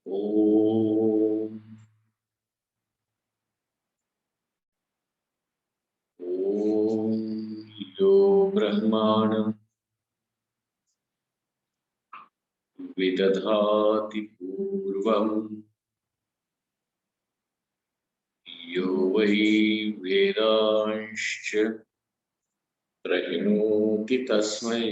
ॐ यो ब्रह्माणं विदधाति पूर्वं यो वै वेदांश्च प्रहिणोति तस्मै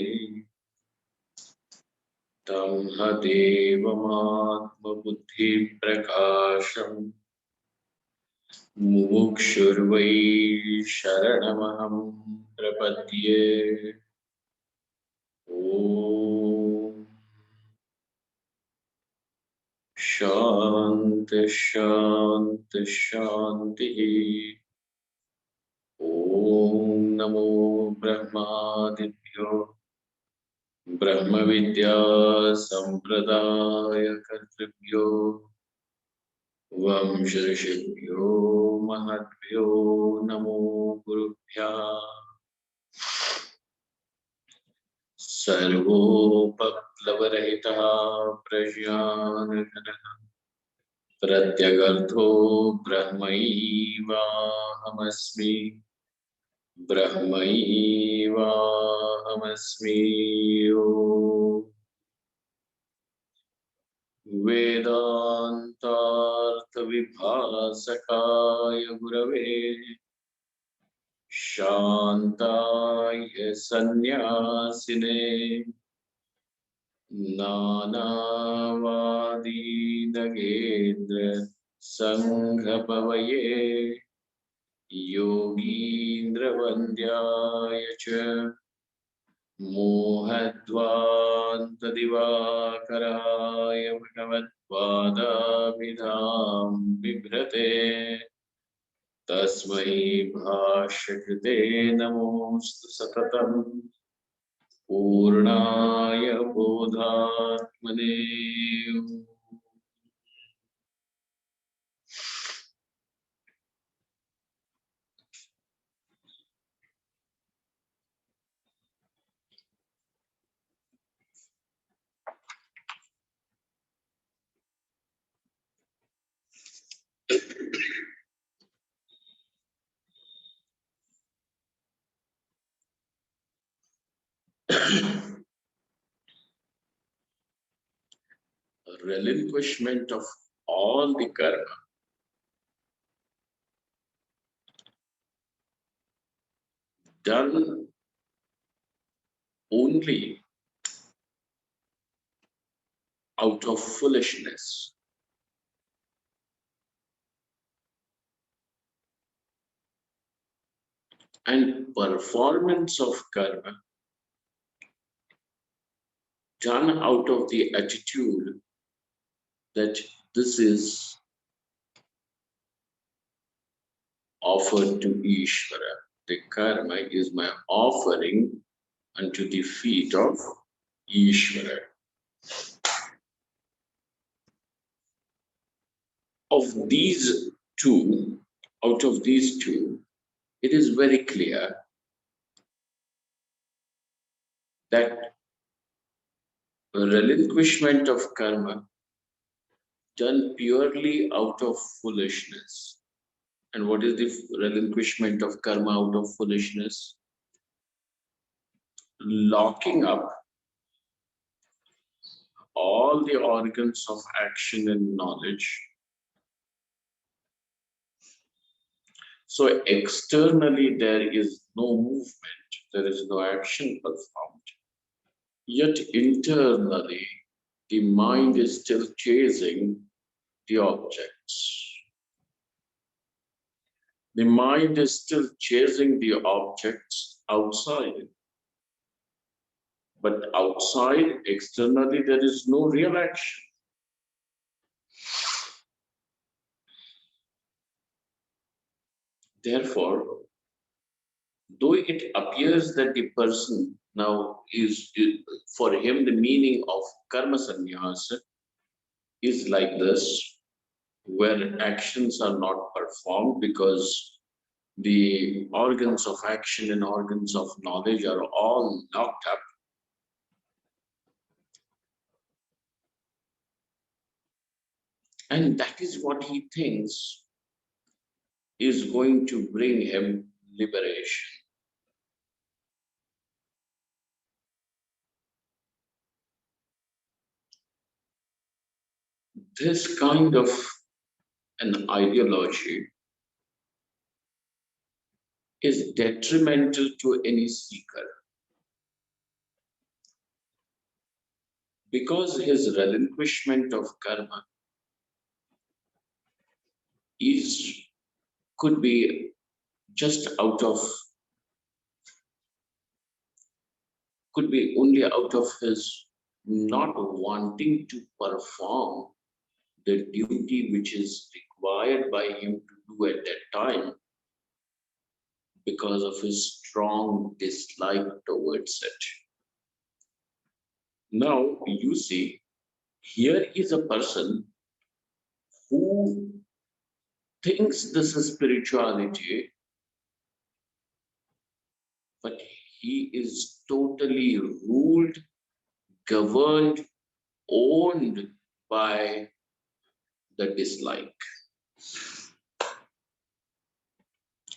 तं देवमात्मबुद्धिप्रकाशम् मुमुक्षुर्वै शरणमहं प्रपद्ये। ॐ शान्ति शान्ति शान्तिः। ॐ नमो ब्रह्मादिभ्यो ब्रह्मविद्या सम्प्रदायकर्तृभ्यो वंशऋषिभ्यो महद्भ्यो नमो गुरुभ्यः। सर्वोपप्लवरहितः प्रज्ञानघनः प्रत्यगर्थो ब्रह्मैवाहमस्मि ब्रह्मैवाहमस्मि। वेदान्तार्थविभासकाय गुरवे शान्ताय सन्न्यासिने नानावादीनगेन्द्र संघपवये योगीन्द्रवन्द्याय च मोहध्वान्तदिवाकराय भगवत्पादाभिधां बिभ्रते तस्मै भाष्यकृते नमोऽस्तु सततम् पूर्णाय बोधात्मने। Relinquishment of all the karma done only out of foolishness and performance of karma done out of the attitude that this is offered to Ishvara. The karma is my offering unto the feet of Ishvara. Of these two, out of these two, it is very clear that relinquishment of karma done purely out of foolishness. And what is the relinquishment of karma out of foolishness? Locking up all the organs of action and knowledge. So externally there is no movement, there is no action performed. Yet internally the mind is still chasing the objects. The mind is still chasing the objects outside. But outside, externally, there is no real action. Therefore, though it appears that the person now is for him, the meaning of karma sannyasa is like this, where actions are not performed because the organs of action and organs of knowledge are all locked up. And that is what he thinks is going to bring him liberation. This kind of an ideology is detrimental to any seeker because his relinquishment of karma is could be just out of could be only out of his not wanting to perform the duty which is required by him to do at that time because of his strong dislike towards it. Now, you see, here is a person who thinks this is spirituality, but he is totally ruled, governed, owned by the dislike.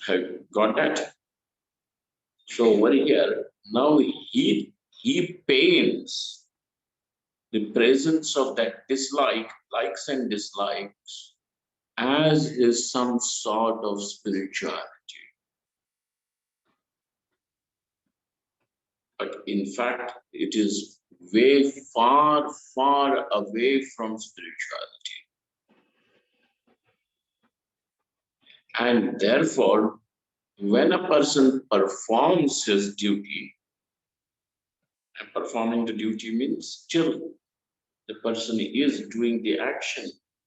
Have you got that? So over here, now he paints the presence of that dislike, likes and dislikes, as is some sort of spirituality. But in fact, it is way far, far away from spirituality. And therefore, when a person performs his duty, and performing the duty means still the person is doing the action,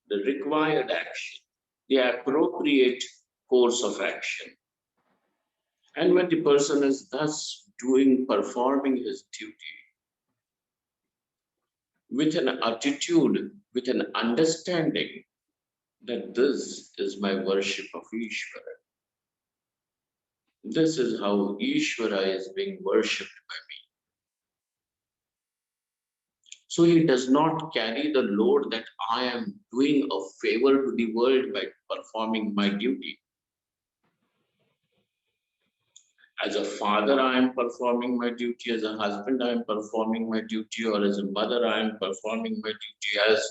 the required action, the appropriate course of action. And when the person is thus performing his duty with an attitude, with an understanding that this is my worship of Ishvara. This is how Ishvara is being worshipped by me. So he does not carry the load that I am doing a favor to the world by performing my duty. As a father, I am performing my duty. As a husband, I am performing my duty. Or as a mother, I am performing my duty. As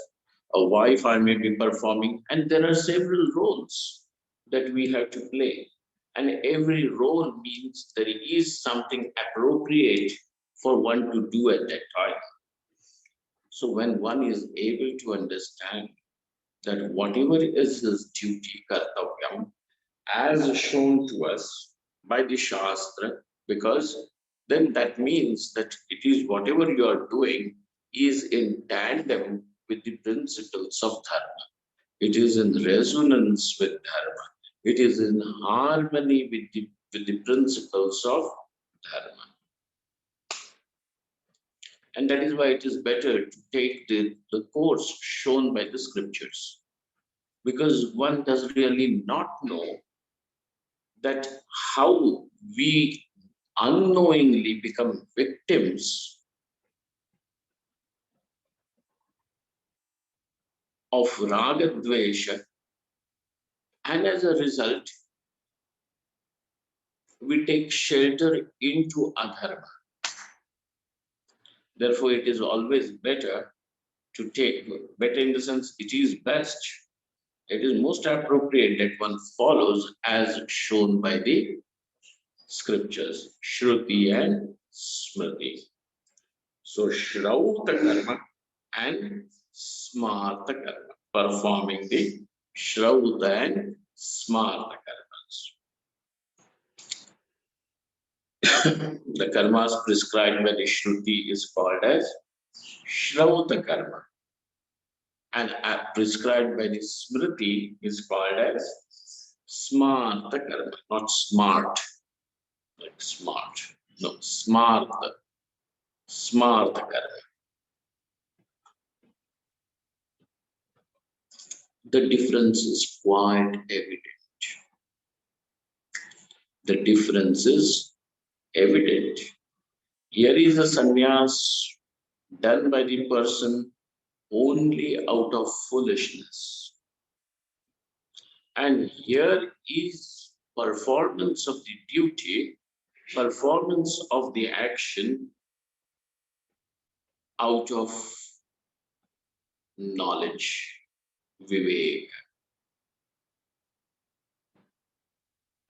a wife, I may be performing. And there are several roles that we have to play. And every role means there is something appropriate for one to do at that time. So when one is able to understand that whatever is his duty, kartavyam, as shown to us by the Shastra, because then that means that it is whatever you are doing is in tandem with the principles of dharma. It is in resonance with dharma. It is in harmony with the principles of dharma. And that is why it is better to take the course shown by the scriptures. Because one does really not know that how we unknowingly become victims of raga dvesha, and as a result we take shelter into adharma. Therefore it is always better to take, better in the sense it is best, it is most appropriate that one follows as shown by the scriptures, Shruti and Smriti. So Shrauta karma and Smarta karma, performing the Shrauta and Smarta karmas. The karmas prescribed by the Shruti is called as Shrauta karma, and prescribed by the Smriti is called as Smarta karma, not smart, like smart. No, Smarta. Smarta karma. The difference is quite evident. The difference is evident. Here is a sannyas done by the person only out of foolishness. And here is performance of the duty, performance of the action out of knowledge, vivek.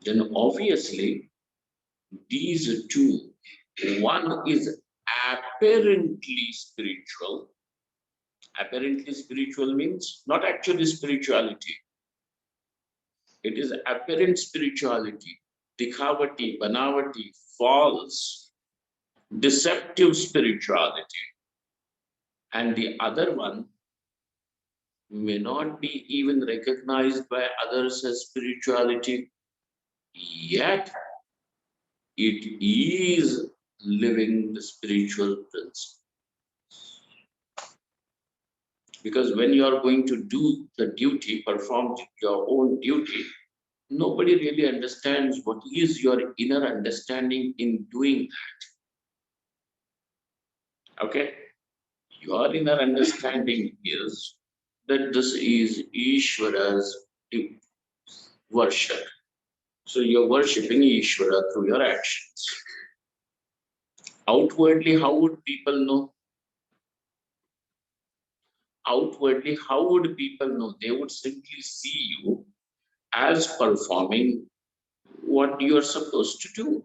Then obviously these two, one is apparently spiritual. Apparently spiritual means not actually spirituality. It is apparent spirituality, dikhavati, banavati, false, deceptive spirituality. And the other one may not be even recognized by others as spirituality, yet it is living the spiritual principle. Because when you are going to do the duty, perform your own duty, nobody really understands what is your inner understanding in doing that. Okay? Your inner understanding is that this is Ishvara's worship. So you're worshipping Ishvara through your actions. Outwardly, how would people know? Outwardly, how would people know? They would simply see you as performing what you're supposed to do.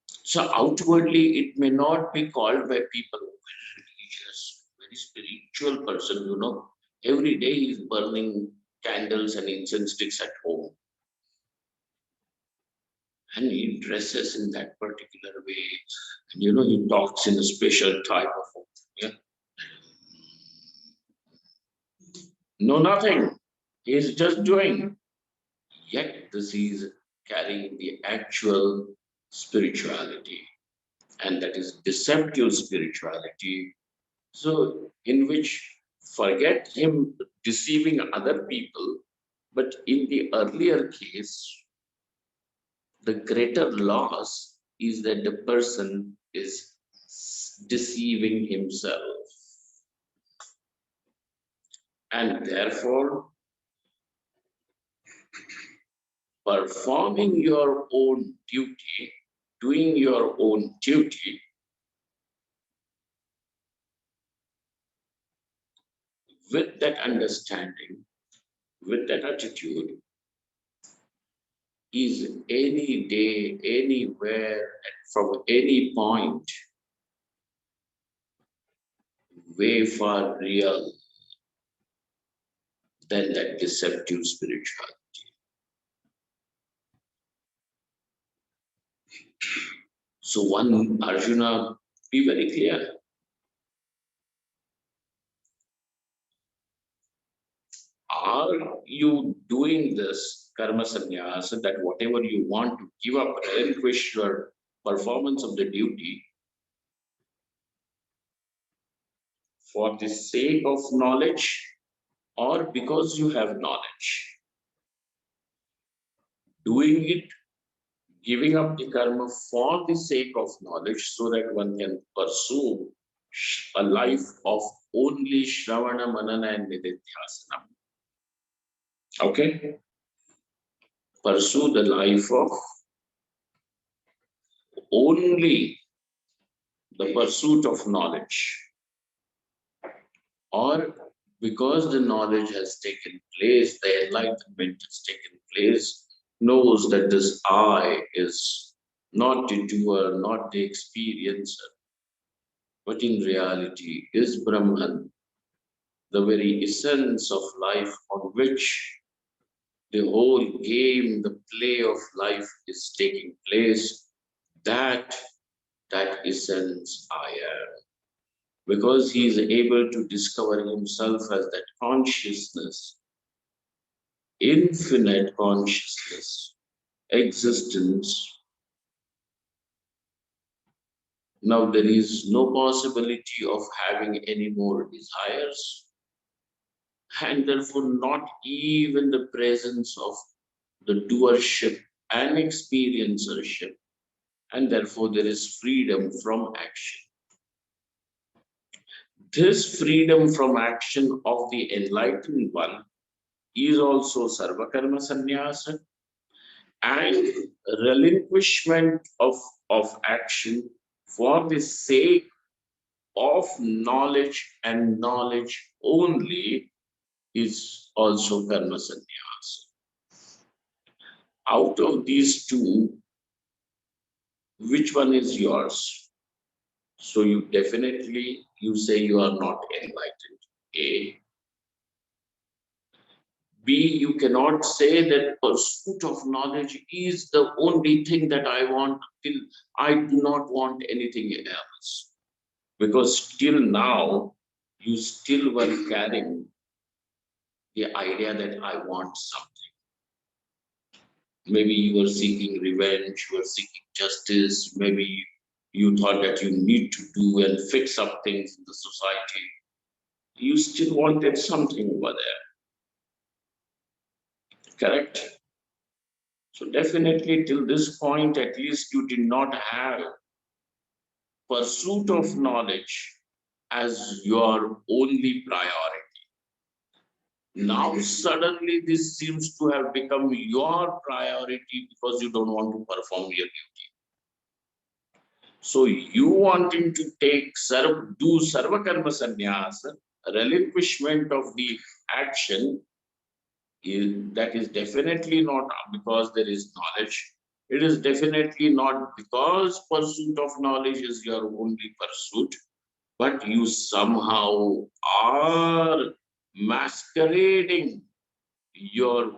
So outwardly, it may not be called by people very religious, very spiritual person, you know. Every day he's burning candles and incense sticks at home. And he dresses in that particular way. And you know, he talks in a special type of, yeah. No, nothing. He's just doing. Yet this is carrying the actual spirituality, and that is deceptive spirituality. So, in which forget him deceiving other people, but in the earlier case, the greater loss is that the person is deceiving himself. And therefore, performing your own duty, doing your own duty, with that understanding, with that attitude, is any day, anywhere, from any point, way far real than that deceptive spirituality. So one Arjuna, be very clear. Are you doing this karma sannyasa that whatever you want to give up, relinquish your performance of the duty for the sake of knowledge or because you have knowledge? Doing it, giving up the karma for the sake of knowledge so that one can pursue a life of only Shravana, Manana, and Nididhyasana. Okay? Pursue the life of only the pursuit of knowledge, or because the knowledge has taken place, the enlightenment has taken place, knows that this I is not the doer, not the experiencer, but in reality is Brahman, the very essence of life on which the whole game, the play of life is taking place. That essence I am. Because he is able to discover himself as that consciousness, infinite consciousness, existence. Now there is no possibility of having any more desires, and therefore not even the presence of the doership and experiencership, and therefore there is freedom from action. This freedom from action of the enlightened one is also Sarvakarma Sannyasa, and relinquishment of action for the sake of knowledge and knowledge only is also Karma Sannyasa. Out of these two, which one is yours? So you definitely, you say you are not enlightened. A. B, you cannot say that pursuit of knowledge is the only thing that I want till I do not want anything else. Because till now, you still were carrying the idea that I want something. Maybe you were seeking revenge, you were seeking justice, maybe you thought that you need to do and fix up things in the society. You still wanted something over there. Correct? So definitely till this point, at least you did not have pursuit of knowledge as your only priority. Now suddenly this seems to have become your priority because you don't want to perform your duty. So you wanting to take do sarvakarma sannyasa, relinquishment of the action, that is definitely not because there is knowledge. It is definitely not because pursuit of knowledge is your only pursuit, but you somehow are masquerading your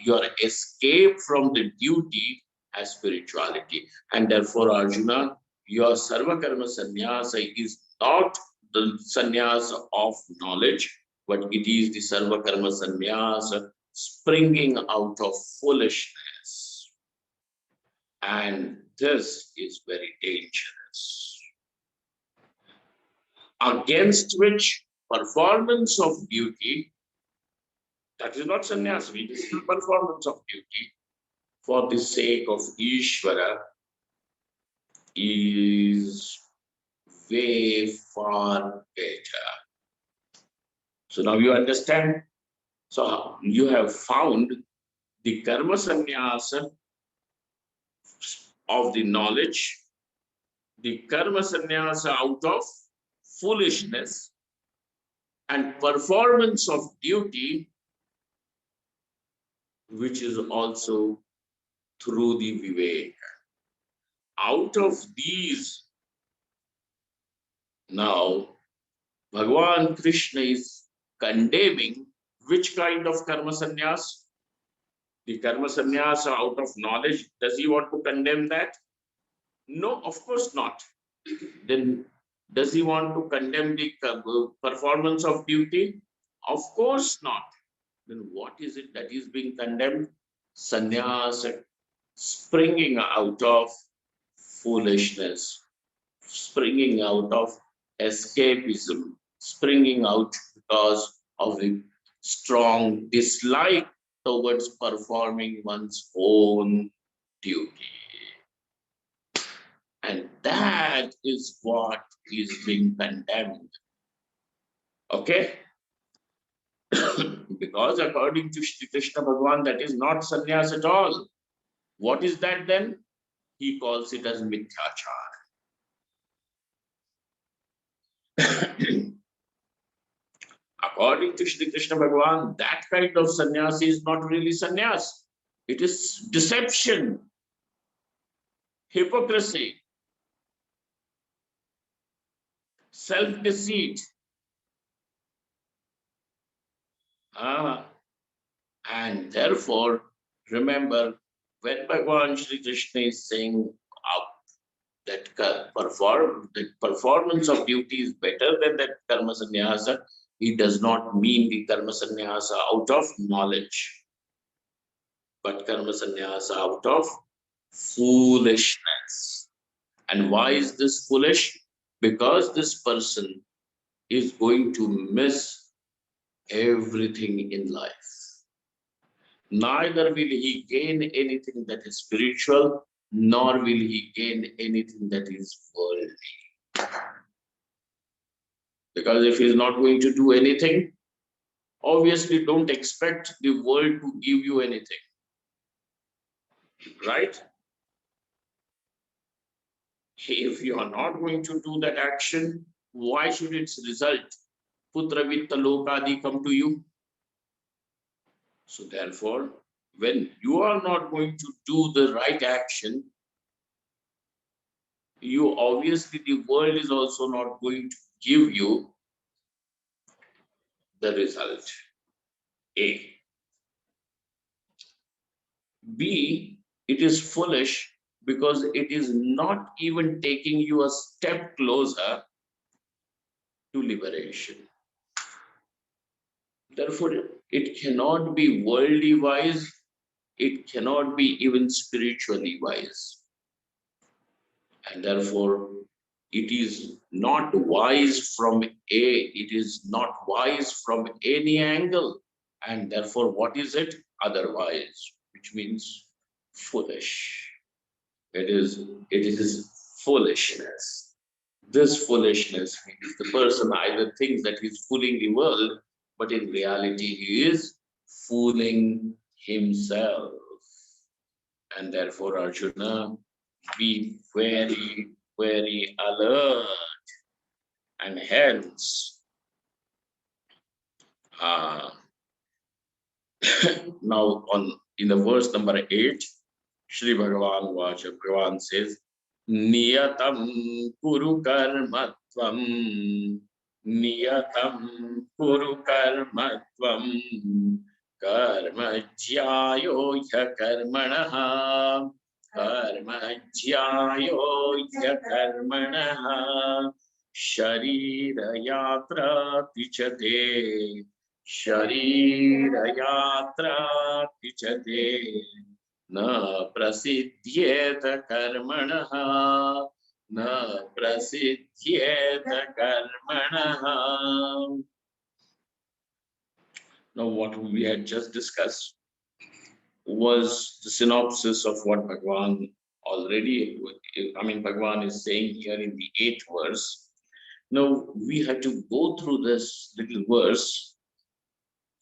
your escape from the duty as spirituality. And therefore, Arjuna, your sarvakarma sannyasa is not the sannyasa of knowledge, but it is the sarvakarma sannyasa springing out of foolishness. And this is very dangerous. Against which performance of duty, that is not sannyasa, it is the performance of duty for the sake of Ishvara is way far better. So now you understand. So you have found the karma sannyasa of the knowledge, the karma sannyasa out of foolishness, and performance of duty, which is also through the vivek. Out of these, now Bhagavan Krishna is condemning which kind of karma sannyas? The karma sannyasa out of knowledge. Does he want to condemn that? No, of course not. Then does he want to condemn the performance of duty? Of course not. Then what is it that is being condemned? Sannyasa springing out of foolishness, springing out of escapism, springing out because of a strong dislike towards performing one's own duty. And that is what is being condemned. Okay? Because according to Shri Krishna Bhagavan, that is not sannyas at all. What is that then? He calls it as mithyachar. According to Shri Krishna Bhagavan, that kind of sannyas is not really sannyas. It is deception, hypocrisy, self-deceit. And therefore, remember, when Bhagavan Shri Krishna is saying that performance of duty is better than that karma sannyasa, he does not mean the karma sannyasa out of knowledge, but karma sannyasa out of foolishness. And why is this foolish? Because this person is going to miss everything in life. Neither will he gain anything that is spiritual, nor will he gain anything that is worldly. Because if he's not going to do anything, obviously don't expect the world to give you anything, right? If you are not going to do that action, why should its result, putra vitta lokadi, come to you? So therefore, when you are not going to do the right action, you obviously, the world is also not going to give you the result. A. B, it is foolish because it is not even taking you a step closer to liberation. Therefore, it cannot be worldly wise, it cannot be even spiritually wise. And therefore, it is not wise from it is not wise from any angle. And therefore, what is it? Otherwise, which means foolish. It is foolishness. This foolishness means the person either thinks that he's fooling the world, but in reality he is fooling himself. And therefore, Arjuna, be very, very alert. And hence, uh, now on in the verse number 8, Shri Bhagavan Vacha, Bhagavan says, Niyatam Kuru Karmatvam, Niyatam Kuru Karmatvam, Karma Jyayo Hya Karmanaha, Karma Jyayo Hya Karmanaha, Sharira Yatra Tichate, Sharira Yatra Tichate. न प्रसिद्ध्येत कर्मणः न प्रसिद्ध्येत कर्मणः. Now what we had just discussed was the synopsis of what Bhagavan already, Bhagavan is saying here in the 8th verse. Now we have to go through this little verse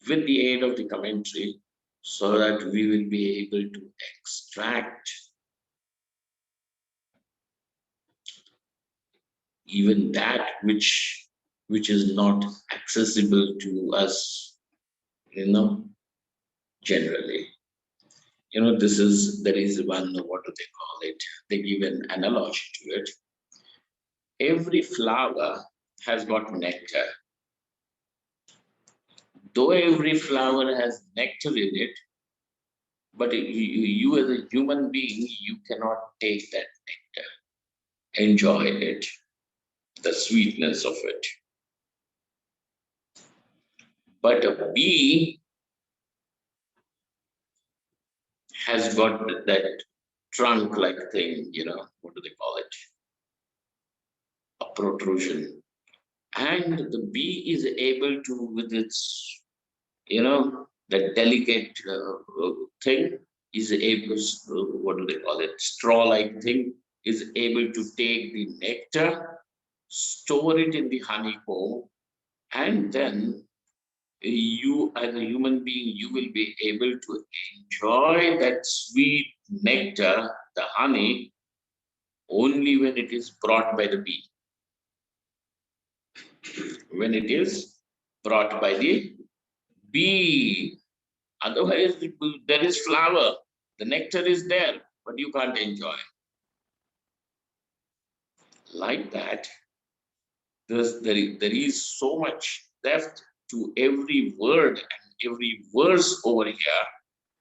with the aid of the commentary so that we will be able to extract even that which is not accessible to us, generally. There is one, what do they call it? They give an analogy to it. Every flower has got nectar. Though every flower has nectar in it, but you as a human being, you cannot take that nectar, enjoy it, the sweetness of it. But a bee has got that trunk-like thing, what do they call it? A protrusion. And the bee is able to, with its, that delicate thing, is able, what do they call it? Straw-like thing, is able to take the nectar, store it in the honeycomb, and then you as a human being, you will be able to enjoy that sweet nectar, the honey, only when it is brought by the bee. When it is brought by the bee. Otherwise, there is flower, the nectar is there, but you can't enjoy. Like that, there is so much depth to every word and every verse over here,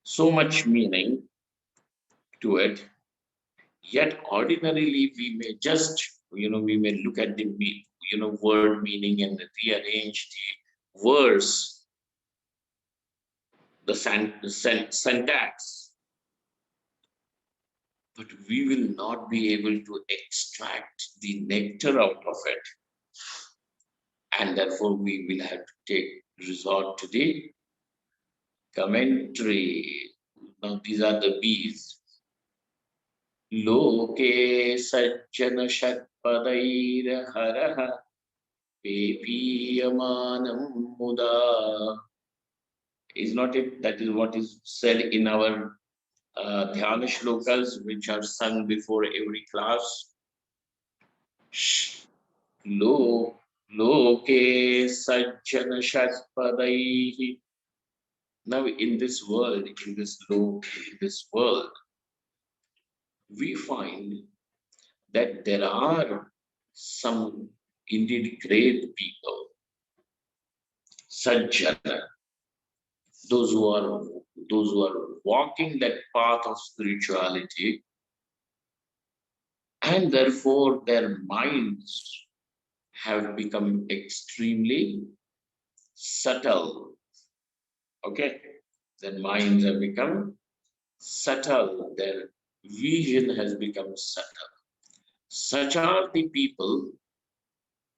so much meaning to it. Yet ordinarily we may just, we may look at the word meaning and rearrange the verse, the syntax, but we will not be able to extract the nectar out of it. And therefore we will have to take resort to the commentary. Now these are the bees. Loke sajjana shatpadair haraha Pepiyamanam muda. Is not it? That is what is said in our dhyana shlokas, which are sung before every class. Lo loke sajjana shatpadaihi. Now, in this world, in this world, we find that there are some indeed great people, sajjana, those who are those who are walking that path of spirituality, and therefore their minds have become extremely subtle. Okay, their minds have become subtle, their vision has become subtle. Such are the people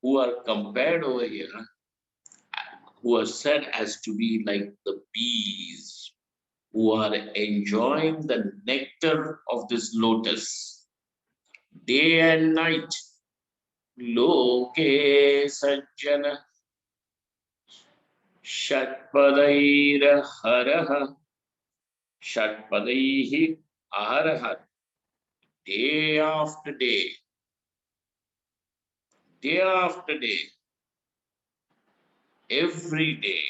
who are compared over here, who are said as to be like the bees, who are enjoying the nectar of this lotus day and night. Loke sajjana shatpadairaharaha shatpadaihi aharaha, day after day after day, every day,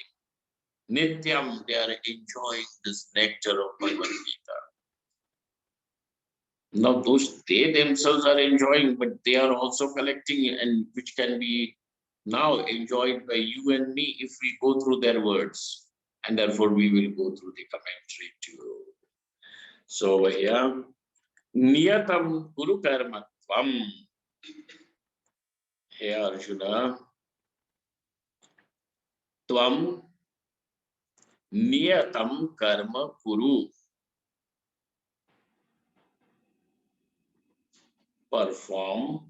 Nityam, they are enjoying this nectar of Bhagavad Gita. Now, those they themselves are enjoying, but they are also collecting, and which can be now enjoyed by you and me if we go through their words. And therefore, we will go through the commentary too. So, yeah, Niyatam Guru Karmatvam. Hey Arjuna, Tvam Niyatam Karma Kuru. Perform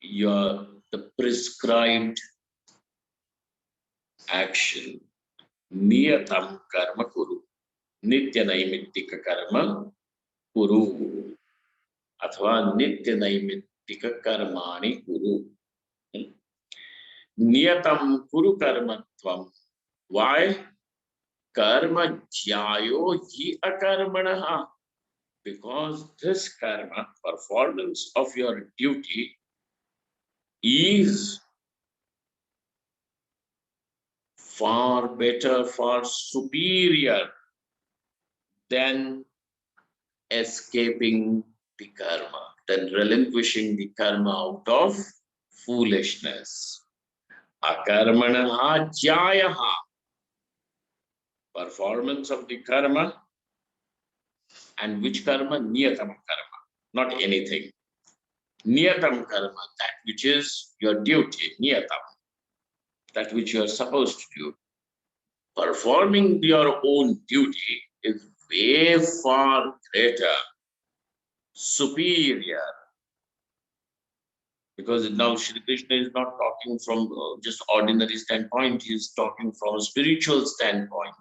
the prescribed action. Niyatam Karma Kuru. Nitya Naimittika Karma Kuru. Athva Nitya Naimittika Karmani Kuru. Niyatam Kuru Karmatvam. Why? Karma Jyayo Hi Akarmanaha. Because this karma, performance of your duty, is far better, far superior than escaping the karma, than relinquishing the karma out of foolishness. Akarmanaha jyayaha. Performance of the karma. And which karma? Niyatam karma. Not anything. Niyatam karma, that which is your duty, niyatam, that which you are supposed to do. Performing your own duty is way far greater, superior, because now Shri Krishna is not talking from just ordinary standpoint, he is talking from a spiritual standpoint,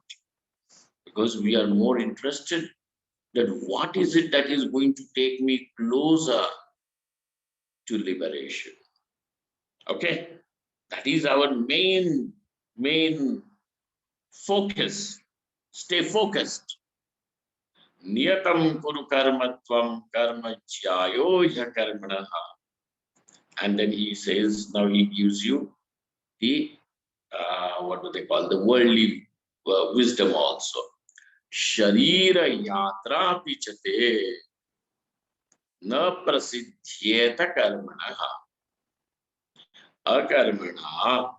because we are more interested that what is it that is going to take me closer to liberation. Okay, that is our main focus. Stay focused. Niyatam kuru karmatvam karma jyayo ya karmanaha. And then he says, now he gives you the, what do they call, the worldly wisdom also. Sharira yatra pichate na prasidhyeta karmanaha. Akarmana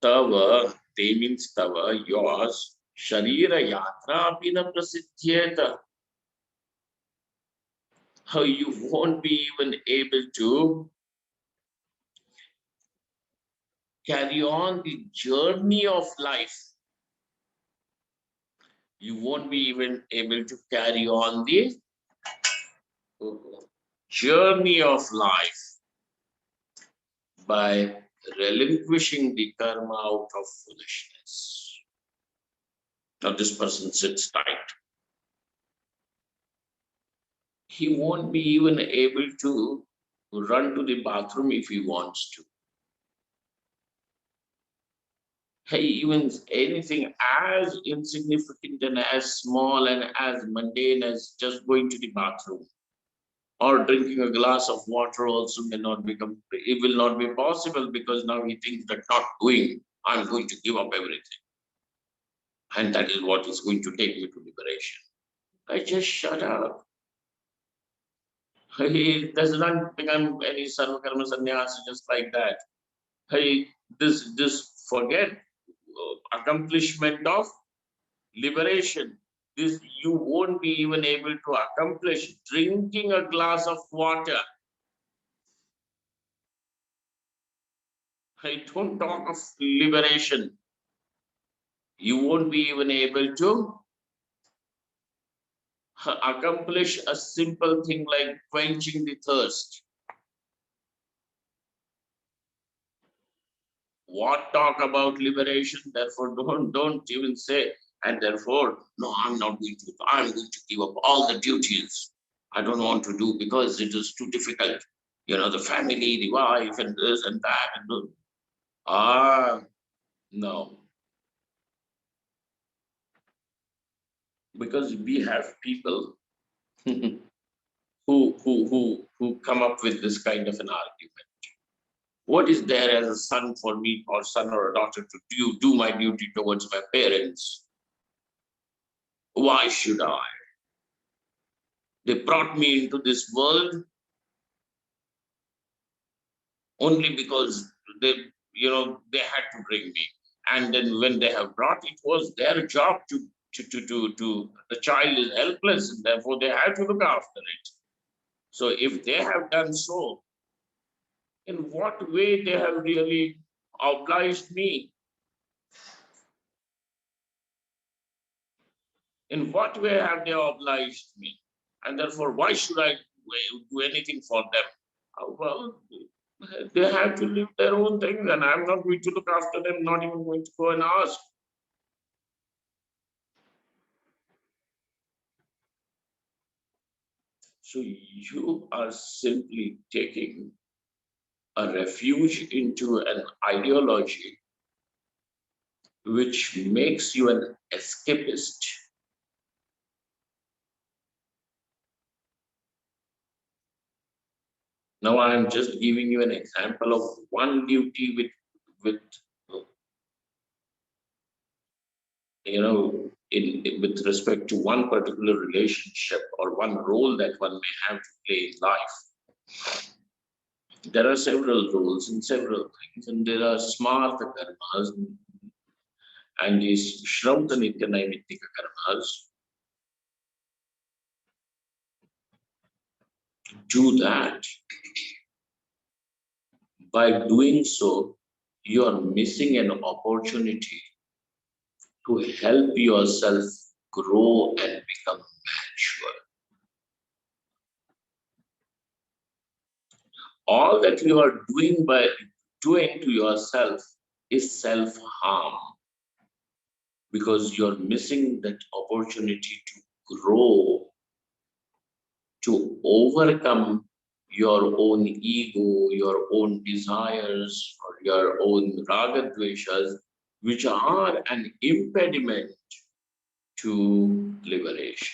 tava, te means tava, yours, sharira yatra pina prasidhyeta. How you won't be even able to carry on the journey of life. You won't be even able to carry on the journey of life by relinquishing the karma out of foolishness. Now this person sits tight. He won't be even able to run to the bathroom if he wants to. Hey, even anything as insignificant and as small and as mundane as just going to the bathroom or drinking a glass of water also may not become, it will not be possible because now he thinks that not doing, I'm going to give up everything. And that is what is going to take me to liberation. I just shut up. He does not become any sarvakarma sannyasi just like that. Hey, this forget accomplishment of liberation. This you won't be even able to accomplish drinking a glass of water. I don't talk of liberation. You won't be even able to accomplish a simple thing like quenching the thirst. What talk about liberation? Therefore, don't even say, and therefore, no, I'm going to give up all the duties I don't want to do because it is too difficult. You know, the family, the wife, and this and that, and this. Ah, no, because we have people who come up with this kind of an argument. What is there as a son for me, or son or a daughter, to do my duty towards my parents? Why should I? They brought me into this world only because they, they had to bring me. And then when they have brought, it was their job to the child is helpless, and therefore they have to look after it. So if they have done so, in what way they have really obliged me? In what way have they obliged me? And therefore, why should I do anything for them? Well, they have to live their own thing, and I'm not going to look after them, not even going to go and ask. So you are simply taking a refuge into an ideology which makes you an escapist. Now I'm just giving you an example of one duty with with respect to one particular relationship or one role that one may have to play in life. There are several roles and several things, and there are smarta karmas and these Shrauta Nitya Naimittika karmas. Do that. By doing so, you are missing an opportunity to help yourself grow and become mature. All that you are doing by doing to yourself is self-harm because you're missing that opportunity to grow, to overcome your own ego, your own desires, or your own ragadveshas, which are an impediment to liberation.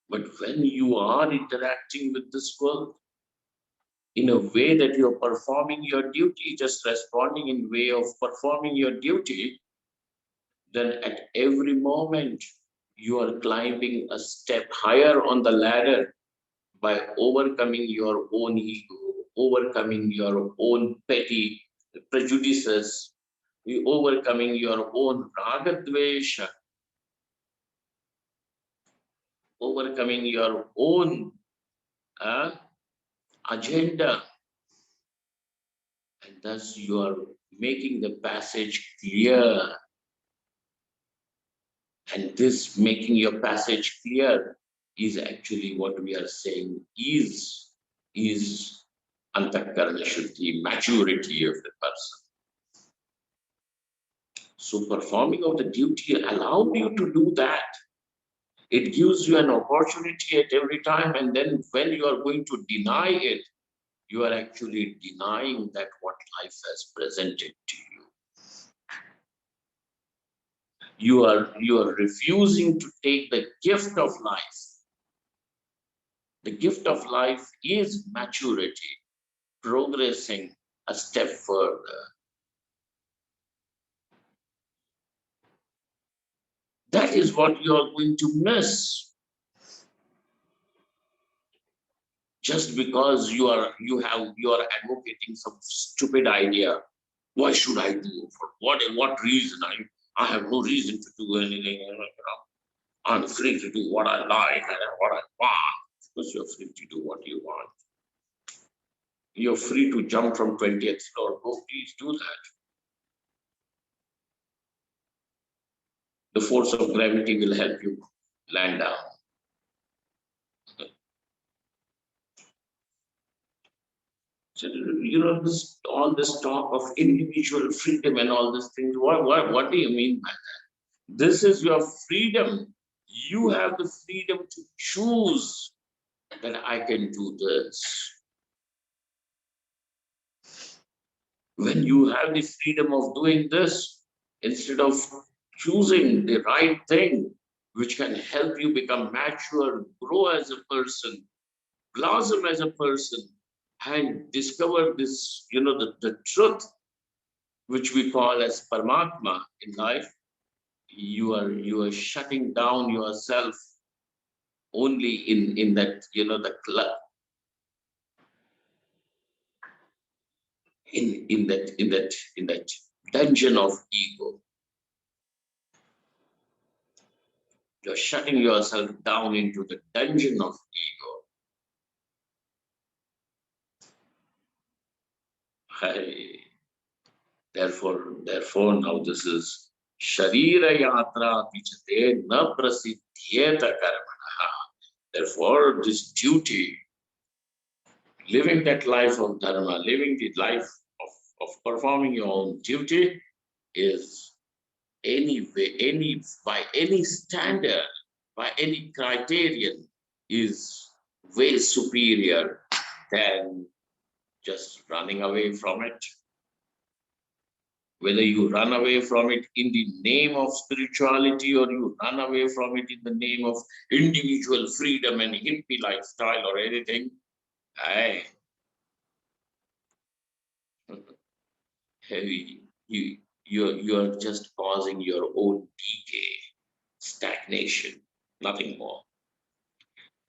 But when you are interacting with this world in a way that you're performing your duty, just responding in way of performing your duty, then at every moment you are climbing a step higher on the ladder by overcoming your own ego, overcoming your own petty prejudices, overcoming your own ragadvesha, overcoming your own uh, agenda, and thus you are making the passage clear. And this making your passage clear is actually what we are saying is antakarana shuddhi, maturity of the person. So performing of the duty allowed you to do that. It gives you an opportunity at every time, and then when you are going to deny it, you are actually denying that what life has presented to you. You are refusing to take the gift of life. The gift of life is maturity, progressing a step further. That is what you are going to miss. Just because you are advocating some stupid idea. Why should I do? For what reason? I have no reason to do anything. I'm free to do what I like and what I want. Because you're free to do what you want. You're free to jump from 20th floor. Go, please do that. The force of gravity will help you land down. So, all this talk of individual freedom and all these things, what do you mean by that? This is your freedom. You have the freedom to choose that I can do this. When you have the freedom of doing this, instead of choosing the right thing, which can help you become mature, grow as a person, blossom as a person, and discover this, the truth, which we call as Paramatma in life, you are shutting down yourself only in that, the club, in that dungeon of ego. You're shutting yourself down into the dungeon of ego. Therefore, now this is Sharira Yatra Pichate Na Prasidhyeta Karmana. Therefore, this duty, living that life of dharma, living the life of performing your own duty, is by any standard, by any criterion, is way superior than just running away from it. Whether you run away from it in the name of spirituality or you run away from it in the name of individual freedom and hippie lifestyle or anything, you're just causing your own decay, stagnation, nothing more.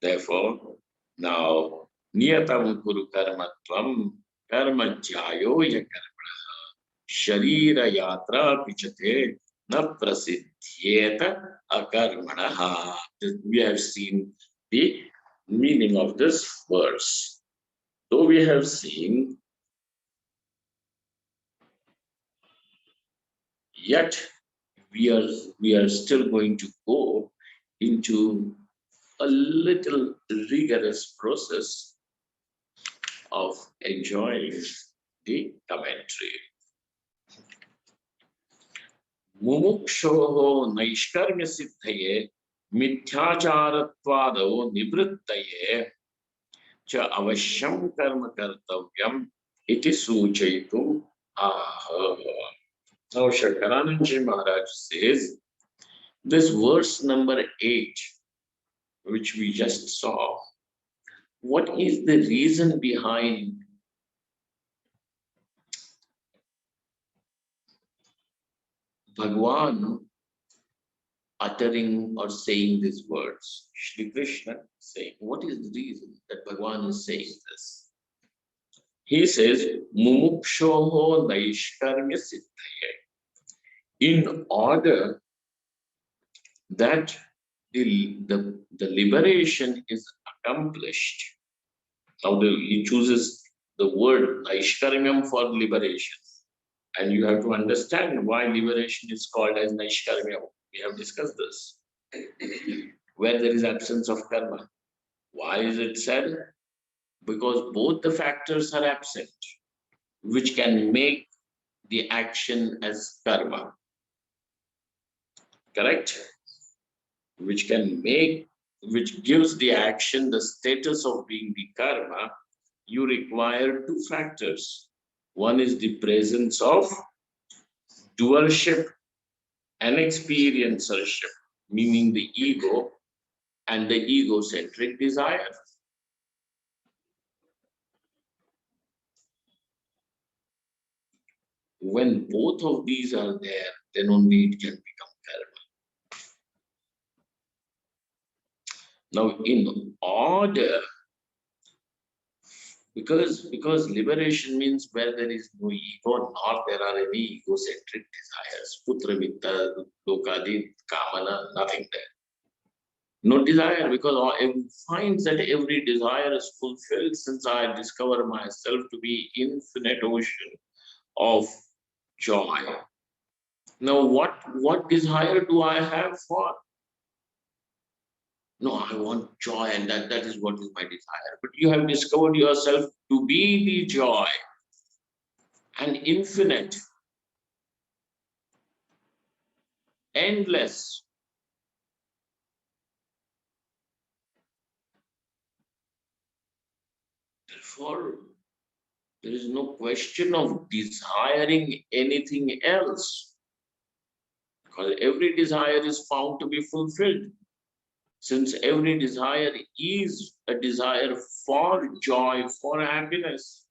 Therefore, now, niyatam kuru karmatvam karma jhayo ya karmana sharira yatra pichate na prasidhyeta akarmana. We have seen the meaning of this verse. So we have seen, yet we are still going to go into a little rigorous process of enjoying the commentary. Mumukshoho naishkarmya siddhaye mithyacharattvado nivrittaye cha avashyam karma kartavyam iti suchayitum aha. Now Shankaranandji Maharaj says, this verse number 8, which we just saw, what is the reason behind Bhagwan uttering or saying these words? Shri Krishna saying, what is the reason that Bhagwan is saying this? He says, Mumukshoho Naishkarmya Siddhaya. In order that the liberation is accomplished. Now he chooses the word Naishkarmyam for liberation. And you have to understand why liberation is called as Naishkarmyam. We have discussed this. Where there is absence of karma. Why is it said? Because both the factors are absent, which can make the action as karma. Correct? Which gives the action the status of being the karma, you require two factors. One is the presence of doership and experiencership, meaning the ego and the egocentric desire. When both of these are there, then only it can become karma. Now, in order, because liberation means where there is no ego, nor there are any egocentric desires. Putra vitta, lokadi, kamana, nothing there. No desire, because it finds that every desire is fulfilled since I discover myself to be infinite ocean of joy. Now, what desire do I have for? No, I want joy, and that is what is my desire. But you have discovered yourself to be the joy and infinite, endless. Therefore, there is no question of desiring anything else, because every desire is found to be fulfilled. Since every desire is a desire for joy, for happiness.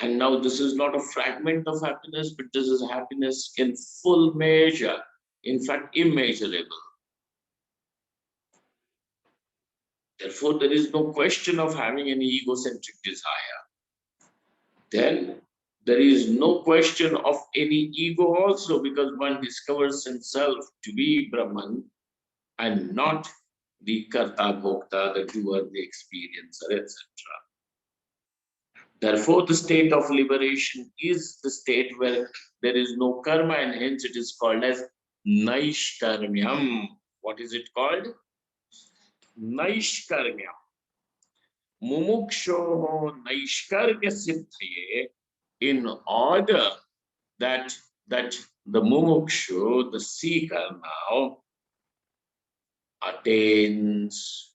And now this is not a fragment of happiness, but this is happiness in full measure, in fact, immeasurable. Therefore, there is no question of having any egocentric desire. Then there is no question of any ego also, because one discovers himself to be Brahman and not the karta bhokta, the doer, the experiencer, etc. Therefore, the state of liberation is the state where there is no karma, and hence it is called as Naishkarmyam. What is it called? Naishkarmyam. Mumuksho Naishkarmya Siddhaye, in order that the mumukshu, the seeker now, attains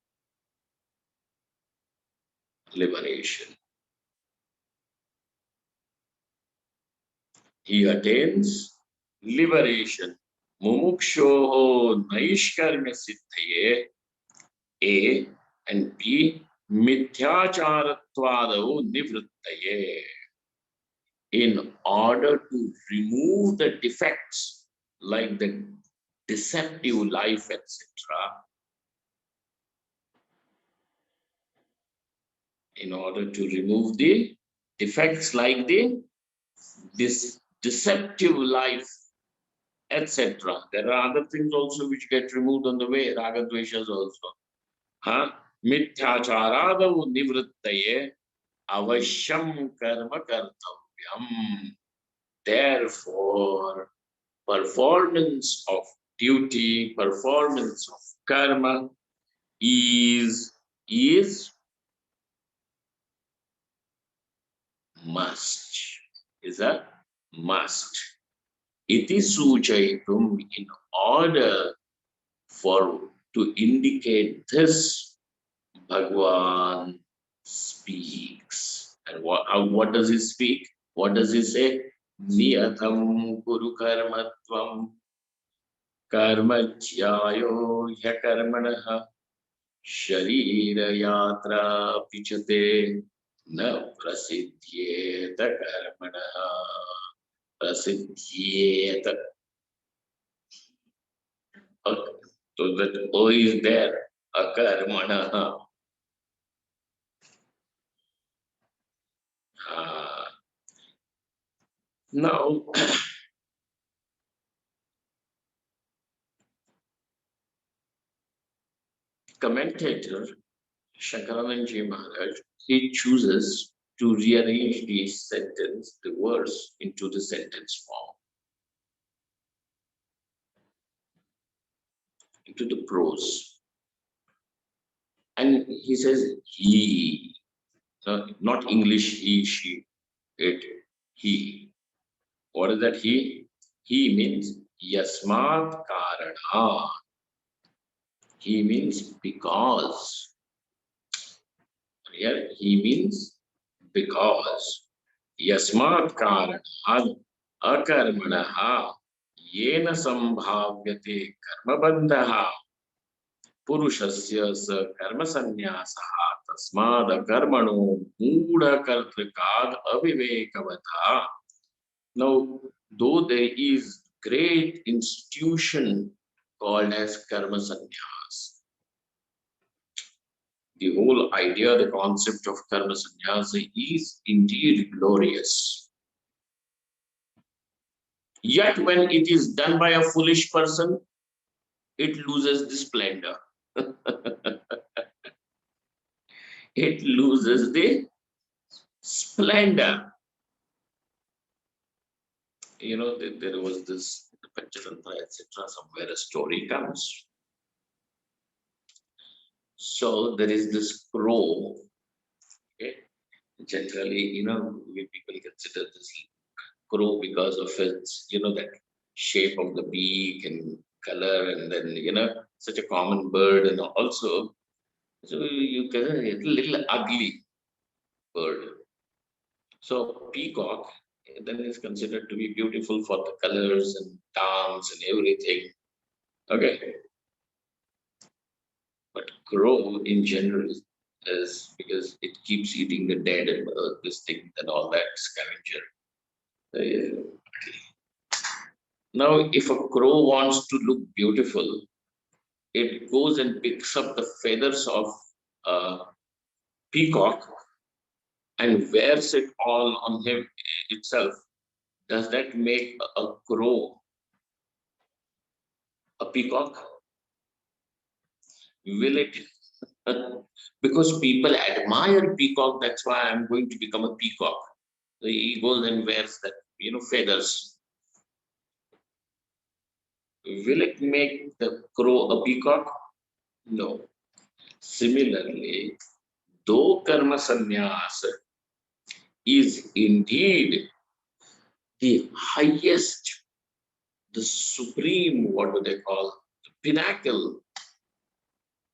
liberation. He attains liberation. Mumuksho Naishkarmya Siddhaye, A, and B, Mithyacharattvadau Nivrittaye. In order to remove the defects like the deceptive life, etc., in order to remove the defects like this deceptive life, etc. There are other things also which get removed on the way, ragadveshas also. Mithyacharadau nivrittaye avashyam karma kartavyam. Therefore, performance of duty, performance of karma is must, is a must. Iti suchayitum, in order for to indicate this, Bhagwan speaks. And what does he speak? What does he say? Niyatam kuru karmatvam karmajyayo hyakarmanaha sharira yatra pichate na prasiddhyeta karmanaha prasiddhyeta. So that O is there, akarmanaha. Now, commentator Shankaranand Maharaj, he chooses to rearrange the sentence, the verse, into the sentence form, into the prose. And he says, he, not English, he, she, it, he. What is that he? He means yasmat karana. He means because. Here he means because yasmat karanad akarmanaha yena sambhavyate karmabandhaha purushasya sa karma sanyasaha tasmad karmano moodha kartrikad avivekavata. Now, though there is great institution called as karma sannyas, the whole idea, the concept of karma sannyasa is indeed glorious. Yet when it is done by a foolish person, it loses the splendor. It loses the splendor. You know, there was this Panchatantra, etc. Somewhere a story comes. So there is this crow. Okay, generally, we people consider this crow because of its, that shape of the beak and color, and then, such a common bird, and also, so you can a little ugly bird. So peacock then is considered to be beautiful for the colors and dance and everything. Okay, but crow in general is because it keeps eating the dead and this thing and all that scavenger. Uh, Now, if a crow wants to look beautiful, it goes and picks up the feathers of a peacock and wears it all on him itself. Does that make a crow a peacock? Will it? Because people admire peacock, that's why I'm going to become a peacock. So he goes and wears that, feathers. Will it make the crow a peacock? No. Similarly, though karma sannyas is indeed the highest, the supreme, what do they call, the pinnacle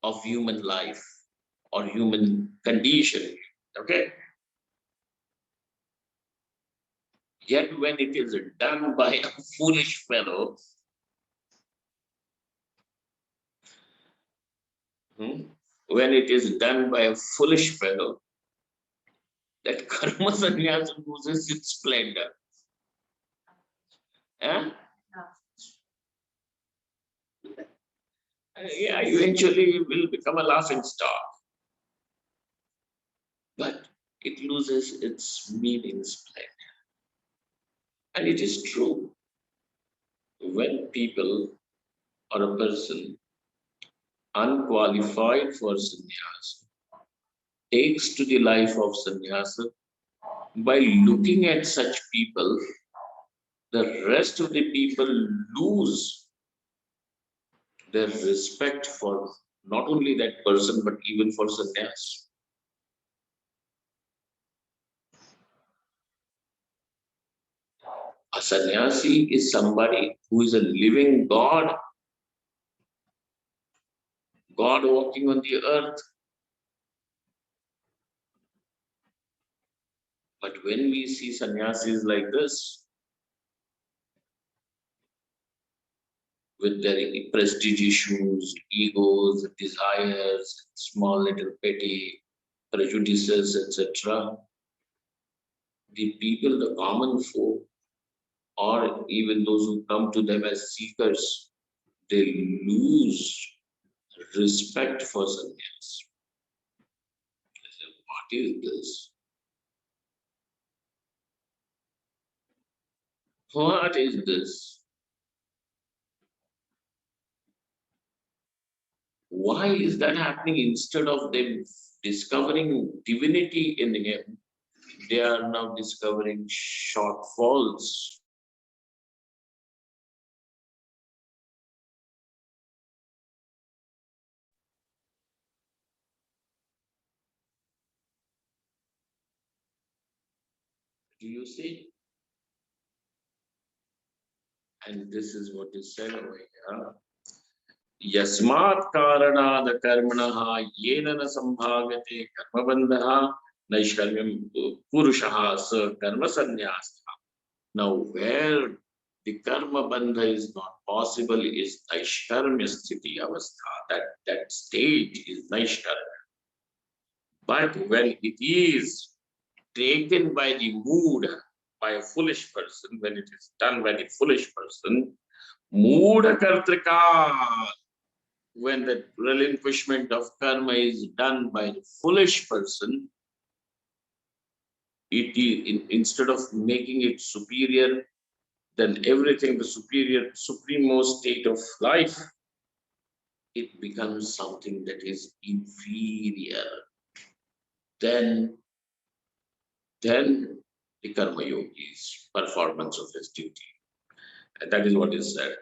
of human life or human condition. Okay. Yet when it is done by a foolish fellow, when it is done by a foolish fellow, that karma sannyas loses its splendor. Eh? Yeah, eventually it will become a laughing stock. But it loses its meaning splendor. And it is true. When people or a person unqualified for sannyasa takes to the life of sannyasa, by looking at such people, the rest of the people lose their respect for not only that person but even for sannyas. A sannyasi is somebody who is a living God, God walking on the earth. But when we see sannyasis like this, with their prestige issues, egos, desires, small little petty prejudices, etc., the people, the common folk, or even those who come to them as seekers, they lose respect for sannyas. What is this? What is this? Why is that happening? Instead of them discovering divinity in him, they are now discovering shortfalls. Do you see? And this is what is said over here. Yasmat karanad karmanaha yena na sambhavate karmabandhaha naishkarmyam purushaha sa karma sannyasa. Now, where the karma bandha is not possible is naishkarmya sthiti avastha. That state is naishkarmya. But when it is taken by the mood, by a foolish person, when it is done by the foolish person, mood kartrika, when the relinquishment of karma is done by the foolish person, it is instead of making it superior than everything, the superior, supremost state of life, it becomes something that is inferior than the karma yogi's performance of his duty. And that is what is said.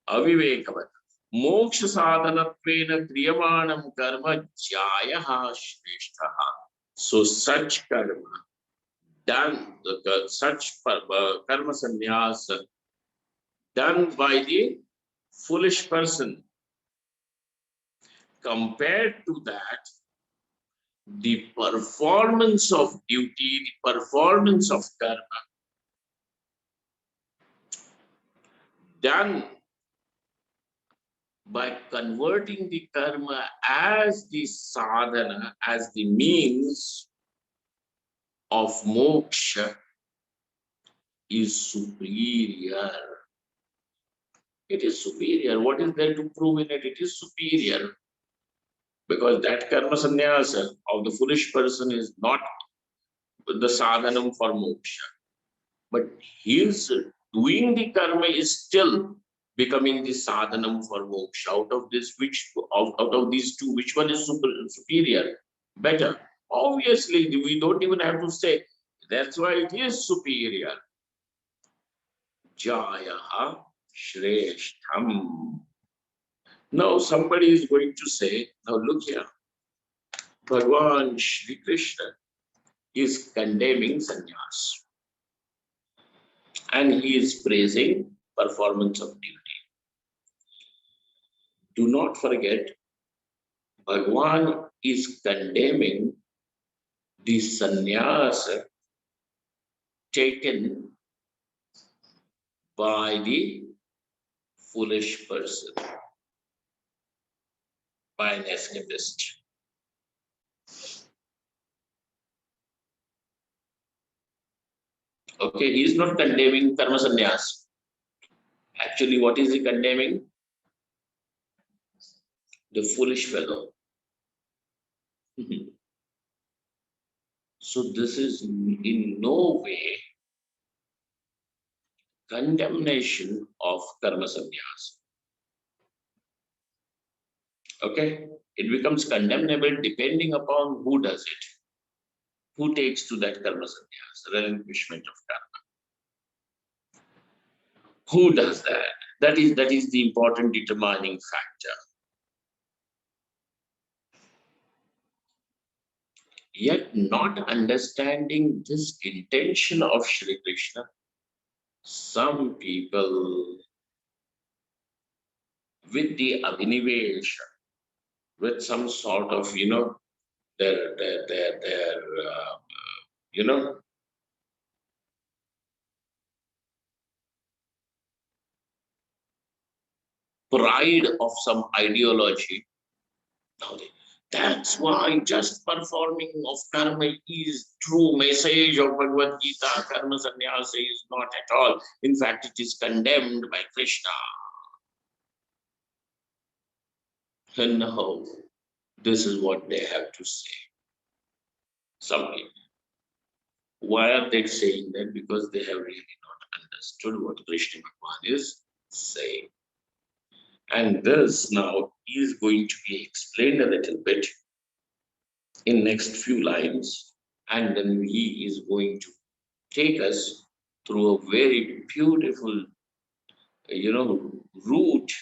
Avivekavat. Moksha sadhanatvena kriyamanam karma jayaha shreshtaha. So such karma done, such karma sannyas done by the foolish person, compared to that, the performance of duty, the performance of karma done by converting the karma as the sadhana, as the means of moksha, is superior. It is superior. What is there to prove in it? It is superior. Because that karma sannyasa of the foolish person is not the sadhanam for moksha. But his doing the karma is still becoming the sadhanam for moksha. Out of this, out of these two, which one is superior? Better. Obviously, we don't even have to say. That's why it is superior. Jayaha Shreshtham. Now somebody is going to say, now look here, Bhagavan Shri Krishna is condemning sannyas and he is praising performance of duty. Do not forget, Bhagavan is condemning the sannyas taken by the foolish person, by an escapist. Okay, he is not condemning karma sannyas. Actually, what is he condemning? The foolish fellow. So this is in no way condemnation of karma sannyas. Okay, it becomes condemnable depending upon who does it, who takes to that karma sannyas, relinquishment of karma. Who does that? That is the important determining factor. Yet not understanding this intention of Shri Krishna, some people with the abhinivesha, with some sort of, their you know, pride of some ideology. Now that's why just performing of karma is true message of Bhagavad Gita. Karma sannyasa is not at all. In fact, it is condemned by Krishna. And now, this is what they have to say. Some people. Why are they saying that? Because they have really not understood what Krishna Bhagavan is saying. And this now is going to be explained a little bit in next few lines. And then he is going to take us through a very beautiful, route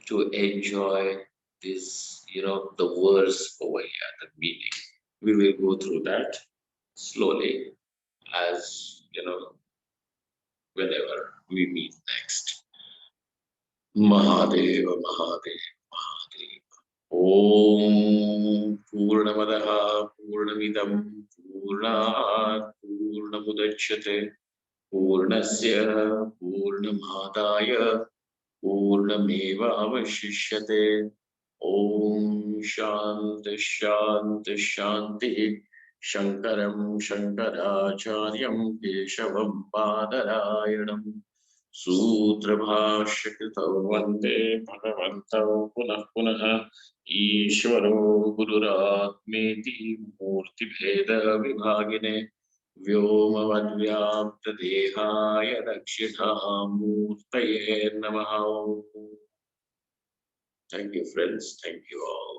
to enjoy this, the verse over here, the meaning. We will go through that slowly as, whenever we meet next. Mahadev, Mahadev, Mahadev. Om Purnamadaha Purnamidam Purnat Purnamudachyate Purnasya Purnamadaya Purnameva Avashishyate. Om Shanti Shanti Shanti. Shankaram Shankaracharyam Keshavam Padarayanam सूत्रभाष्यकृतौ वन्दे भगवन्तौ पुनः पुनः ईश्वरो गुरुरात्मेति मूर्तिभेदविभागिने व्योमवद्व्याप्तदेहाय दक्षिणामूर्तये नमः. Thank you, friends. Thank you all.